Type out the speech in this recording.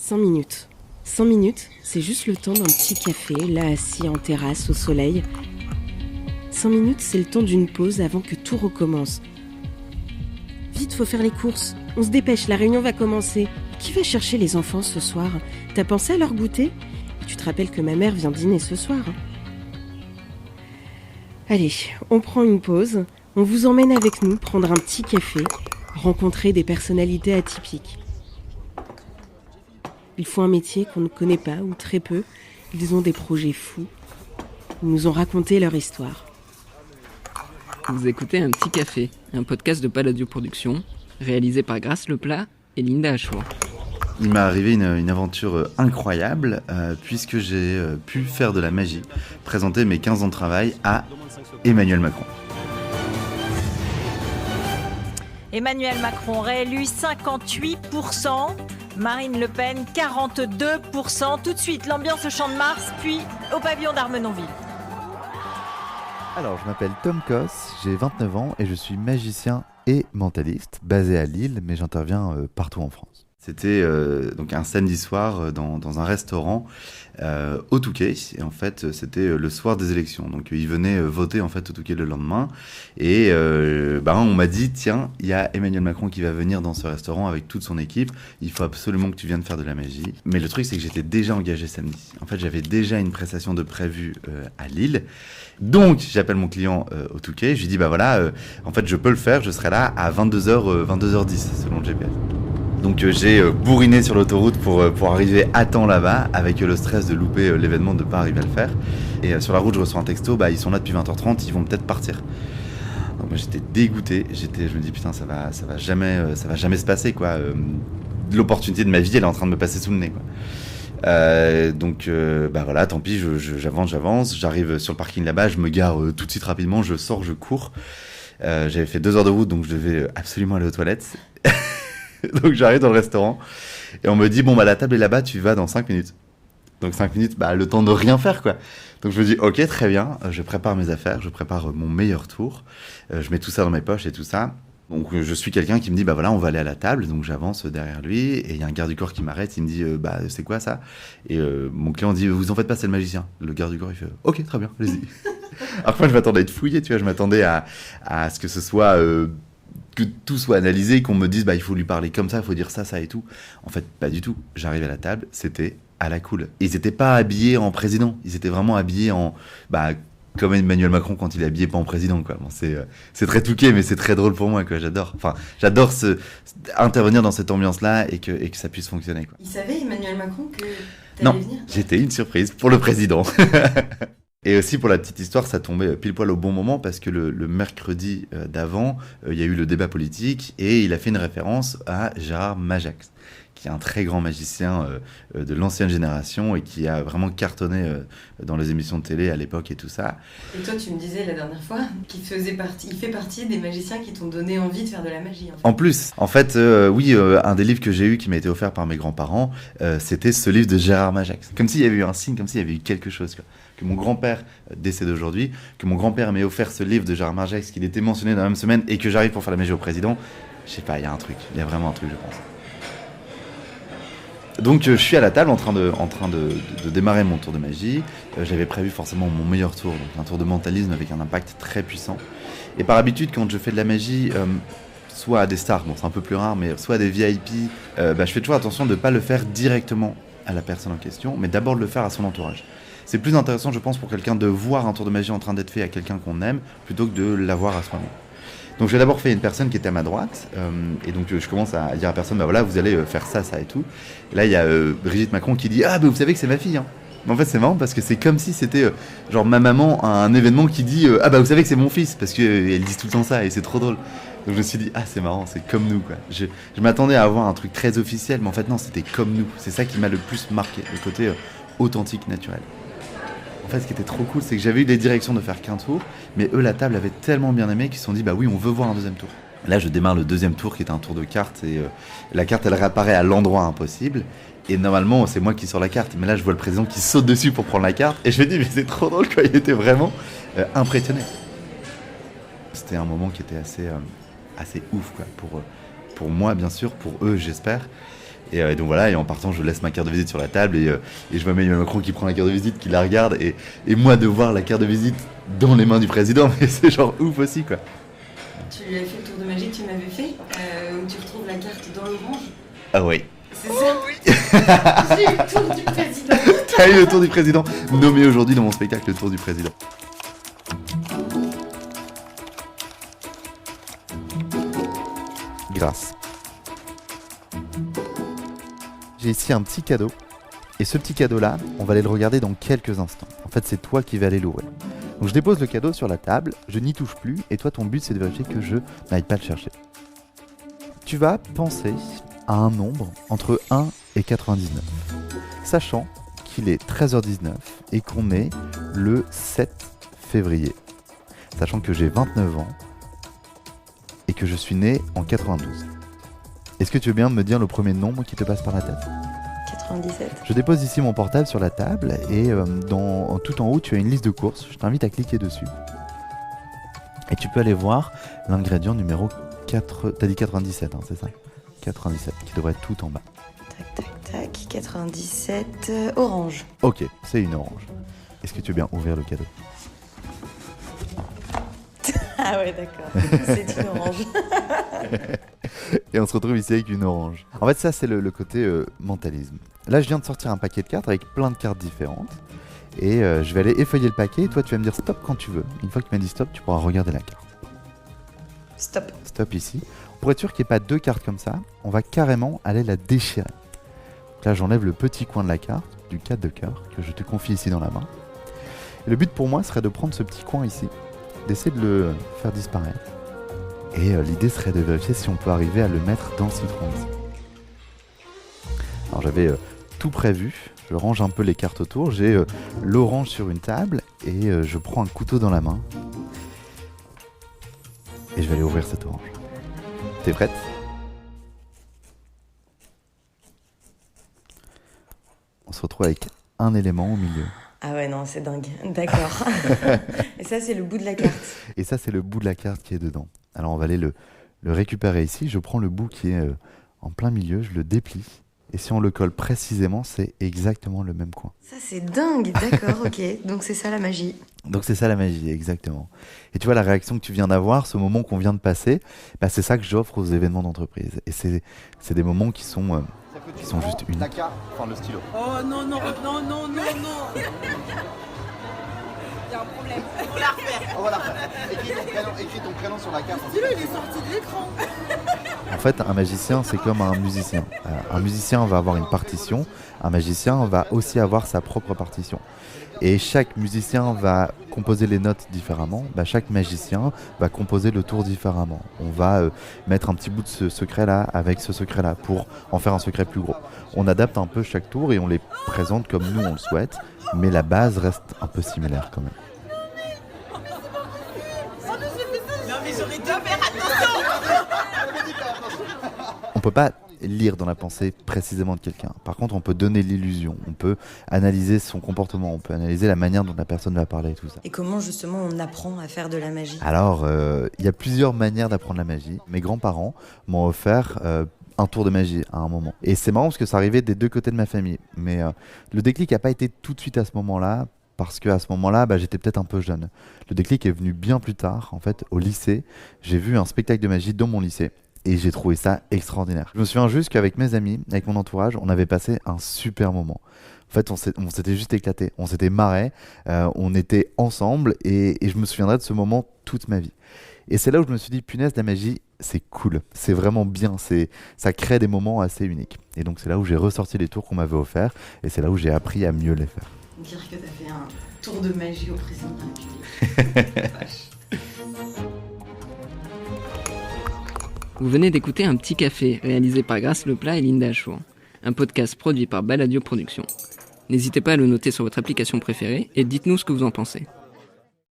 5 minutes. 5 minutes, c'est juste le temps d'un petit café, là assis en terrasse au soleil. 5 minutes, c'est le temps d'une pause avant que tout recommence. Vite, faut faire les courses. On se dépêche, la réunion va commencer. Qui va chercher les enfants ce soir? T'as pensé à leur goûter? Tu te rappelles que ma mère vient dîner ce soir. Allez, on prend une pause. On vous emmène avec nous prendre un petit café, rencontrer des personnalités atypiques. Ils font un métier qu'on ne connaît pas ou très peu. Ils ont des projets fous. Ils nous ont raconté leur histoire. Vous écoutez Un Petit Café, un podcast de Palladio Productions, réalisé par Grace Leplat et Linda Achour. Il m'est arrivé une aventure incroyable puisque j'ai pu faire de la magie, présenter mes 15 ans de travail à Emmanuel Macron. Emmanuel Macron réélu 58%, Marine Le Pen 42%. Tout de suite, l'ambiance au Champ de Mars, puis au pavillon d'Armenonville. Alors, je m'appelle Tom Kos, j'ai 29 ans et je suis magicien et mentaliste, basé à Lille, mais j'interviens partout en France. C'était donc un samedi soir dans un restaurant au Touquet. Et en fait, c'était le soir des élections. Donc, ils venaient voter en fait au Touquet le lendemain. Et on m'a dit, tiens, il y a Emmanuel Macron qui va venir dans ce restaurant avec toute son équipe. Il faut absolument que tu viennes faire de la magie. Mais le truc, c'est que j'étais déjà engagé samedi. En fait, j'avais déjà une prestation de prévue à Lille. Donc, j'appelle mon client au Touquet. Je lui dis, en fait, je peux le faire. Je serai là à 22h10 selon le GPS. Donc j'ai bourriné sur l'autoroute pour arriver à temps là-bas, avec le stress de louper l'événement, de ne pas arriver à le faire. Et sur la route, je reçois un texto, ils sont là depuis 20h30, ils vont peut-être partir. Donc moi j'étais dégoûté, je me dis putain ça va jamais se passer quoi. L'opportunité de ma vie elle est en train de me passer sous le nez quoi. Tant pis, j'avance, j'arrive sur le parking là-bas, je me gare tout de suite rapidement, je sors, je cours. J'avais fait 2 heures de route donc je devais absolument aller aux toilettes. Donc j'arrive dans le restaurant et on me dit la table est là-bas, tu vas dans 5 minutes. Donc 5 minutes, le temps de rien faire quoi. Donc je me dis ok très bien, je prépare mes affaires, je prépare mon meilleur tour, je mets tout ça dans mes poches et tout ça. Donc je suis quelqu'un qui me dit on va aller à la table, donc j'avance derrière lui et il y a un garde du corps qui m'arrête, il me dit c'est quoi ça? Et mon client dit vous en faites pas, c'est le magicien. Le garde du corps il fait ok très bien, allez-y. Alors moi je m'attendais à être fouillé, tu vois, je m'attendais à ce que ce soit que tout soit analysé, qu'on me dise il faut lui parler comme ça, il faut dire ça et tout. En fait, pas du tout. J'arrive à la table, c'était à la cool. Ils étaient pas habillés en président, ils étaient vraiment habillés en comme Emmanuel Macron quand il est habillé pas en président quoi. Bon, c'est très touqué mais c'est très drôle pour moi quoi, j'adore intervenir dans cette ambiance là et que ça puisse fonctionner quoi. Il savait Emmanuel Macron que t'allais venir? Non, j'étais une surprise pour le président. Et aussi pour la petite histoire, ça tombait pile poil au bon moment parce que le mercredi d'avant, il y a eu le débat politique et il a fait une référence à Gérard Majax, qui est un très grand magicien de l'ancienne génération et qui a vraiment cartonné dans les émissions de télé à l'époque et tout ça. Et toi, tu me disais la dernière fois qu'il fait partie des magiciens qui t'ont donné envie de faire de la magie. En plus, un des livres que j'ai eu qui m'a été offert par mes grands-parents, c'était ce livre de Gérard Majax. Comme s'il y avait eu un signe, comme s'il y avait eu quelque chose quoi. Que mon grand-père décède aujourd'hui, que mon grand-père m'ait offert ce livre de Gérard Majax, qu'il était mentionné dans la même semaine et que j'arrive pour faire la magie au président. Je sais pas, il y a un truc, il y a vraiment un truc je pense. Donc je suis à la table en train de démarrer mon tour de magie. J'avais prévu forcément mon meilleur tour, donc un tour de mentalisme avec un impact très puissant. Et par habitude, quand je fais de la magie, soit à des stars, bon c'est un peu plus rare, mais soit à des VIP, je fais toujours attention de ne pas le faire directement à la personne en question, mais d'abord de le faire à son entourage. C'est plus intéressant, je pense, pour quelqu'un de voir un tour de magie en train d'être fait à quelqu'un qu'on aime, plutôt que de l'avoir à soi-même. Donc j'ai d'abord fait une personne qui était à ma droite, et donc je commence à dire à la personne, vous allez faire ça et tout. Et là il y a Brigitte Macron qui dit, vous savez que c'est ma fille hein. Mais en fait c'est marrant parce que c'est comme si c'était ma maman à un événement qui dit, vous savez que c'est mon fils, parce qu'elle dit tout le temps ça et c'est trop drôle. Donc je me suis dit, c'est marrant, c'est comme nous quoi. Je m'attendais à avoir un truc très officiel, mais en fait non, c'était comme nous. C'est ça qui m'a le plus marqué, le côté authentique, naturel. En fait, ce qui était trop cool, c'est que j'avais eu les directions de faire qu'un tour, mais eux, la table avait tellement bien aimé qu'ils se sont dit, oui, on veut voir un deuxième tour. Là, je démarre le deuxième tour, qui est un tour de carte, et la carte, elle réapparaît à l'endroit impossible, et normalement, c'est moi qui sors la carte, mais là, je vois le président qui saute dessus pour prendre la carte, et je me dis, mais c'est trop drôle, quoi, il était vraiment impressionné. C'était un moment qui était assez ouf, quoi, pour moi, bien sûr, pour eux, j'espère. Et donc voilà, et en partant, je laisse ma carte de visite sur la table et je vois Emmanuel Macron qui prend la carte de visite, qui la regarde, et moi de voir la carte de visite dans les mains du président, mais c'est genre ouf aussi, quoi. Tu lui as fait le tour de magie que tu m'avais fait, où tu retrouves la carte dans l'orange. Ah oui. C'est ça? Oui. J'ai eu le tour du président. T'as eu le tour du président, nommé aujourd'hui dans mon spectacle le tour du président. Grâce. J'ai ici un petit cadeau. Et ce petit cadeau-là, on va aller le regarder dans quelques instants. En fait, c'est toi qui vas aller l'ouvrir. Donc je dépose le cadeau sur la table, je n'y touche plus, et toi, ton but, c'est de vérifier que je n'aille pas le chercher. Tu vas penser à un nombre entre 1 et 99, sachant qu'il est 13h19 et qu'on est le 7 février. Sachant que j'ai 29 ans et que je suis né en 92. Est-ce que tu veux bien me dire le premier nombre qui te passe par la tête ? 97. Je dépose ici mon portable sur la table et tout en haut tu as une liste de courses. Je t'invite à cliquer dessus. Et tu peux aller voir l'ingrédient numéro 4. T'as dit 97, hein, c'est ça ? 97, qui devrait être tout en bas. Tac, 97, orange. Ok, c'est une orange. Est-ce que tu veux bien ouvrir le cadeau ? Ah ouais, d'accord, c'est une orange. Et on se retrouve ici avec une orange. En fait, ça, c'est le côté mentalisme. Là, je viens de sortir un paquet de cartes avec plein de cartes différentes. Et je vais aller effeuiller le paquet. Et toi, tu vas me dire stop quand tu veux. Une fois que tu m'as dit stop, tu pourras regarder la carte. Stop. Stop ici. Pour être sûr qu'il n'y ait pas deux cartes comme ça, on va carrément aller la déchirer. Donc là, j'enlève le petit coin de la carte, du 4 de cœur, que je te confie ici dans la main. Et le but pour moi serait de prendre ce petit coin ici, d'essayer de le faire disparaître. Et l'idée serait de vérifier si on peut arriver à le mettre dans le citron ici. Alors j'avais tout prévu, je range un peu les cartes autour, j'ai l'orange sur une table et je prends un couteau dans la main. Et je vais aller ouvrir cette orange. T'es prête ? On se retrouve avec un élément au milieu. Ah ouais, non, c'est dingue. D'accord. Et ça, c'est le bout de la carte. Et ça, c'est le bout de la carte qui est dedans. Alors, on va aller le récupérer ici. Je prends le bout qui est en plein milieu, je le déplie. Et si on le colle précisément, c'est exactement le même coin. Ça, c'est dingue. D'accord, ok. Donc, c'est ça la magie. Donc, c'est ça la magie, exactement. Et tu vois, la réaction que tu viens d'avoir, ce moment qu'on vient de passer, bah, c'est ça que j'offre aux événements d'entreprise. Et c'est des moments qui sont juste uniques. La carte, enfin le stylo. Oh non, non, non, non, non, non. Il y a un problème. On va la refaire. On va la refaire. Écris ton prénom sur la carte. Le stylo, il est sorti de l'écran. En fait, un magicien, c'est comme un musicien. Un musicien va avoir une partition, un magicien va aussi avoir sa propre partition. Et chaque musicien va composer les notes différemment, bah, chaque magicien va composer le tour différemment. On va mettre un petit bout de ce secret-là avec ce secret-là pour en faire un secret plus gros. On adapte un peu chaque tour et on les présente comme nous on le souhaite, mais la base reste un peu similaire quand même. Non mais j'aurais dû faire attention. On peut pas lire dans la pensée précisément de quelqu'un. Par contre, on peut donner l'illusion, on peut analyser son comportement, on peut analyser la manière dont la personne va parler et tout ça. Et comment, justement, on apprend à faire de la magie ? Alors, il y a plusieurs manières d'apprendre la magie. Mes grands-parents m'ont offert un tour de magie à un moment. Et c'est marrant parce que ça arrivait des deux côtés de ma famille. Mais le déclic n'a pas été tout de suite à ce moment-là, parce qu'à ce moment-là, j'étais peut-être un peu jeune. Le déclic est venu bien plus tard, en fait, au lycée. J'ai vu un spectacle de magie dans mon lycée. Et j'ai trouvé ça extraordinaire. Je me souviens juste qu'avec mes amis, avec mon entourage, on avait passé un super moment. En fait, on s'était juste éclaté, on s'était marré, on était ensemble et je me souviendrai de ce moment toute ma vie. Et c'est là où je me suis dit, punaise, la magie, c'est cool, c'est vraiment bien, ça crée des moments assez uniques. Et donc c'est là où j'ai ressorti les tours qu'on m'avait offerts et c'est là où j'ai appris à mieux les faire. Dire que t'as fait un tour de magie au président de la République. Vous venez d'écouter Un Petit Café, réalisé par Grâce Leplat et Linda Achour, un podcast produit par Balladio Productions. N'hésitez pas à le noter sur votre application préférée et dites-nous ce que vous en pensez.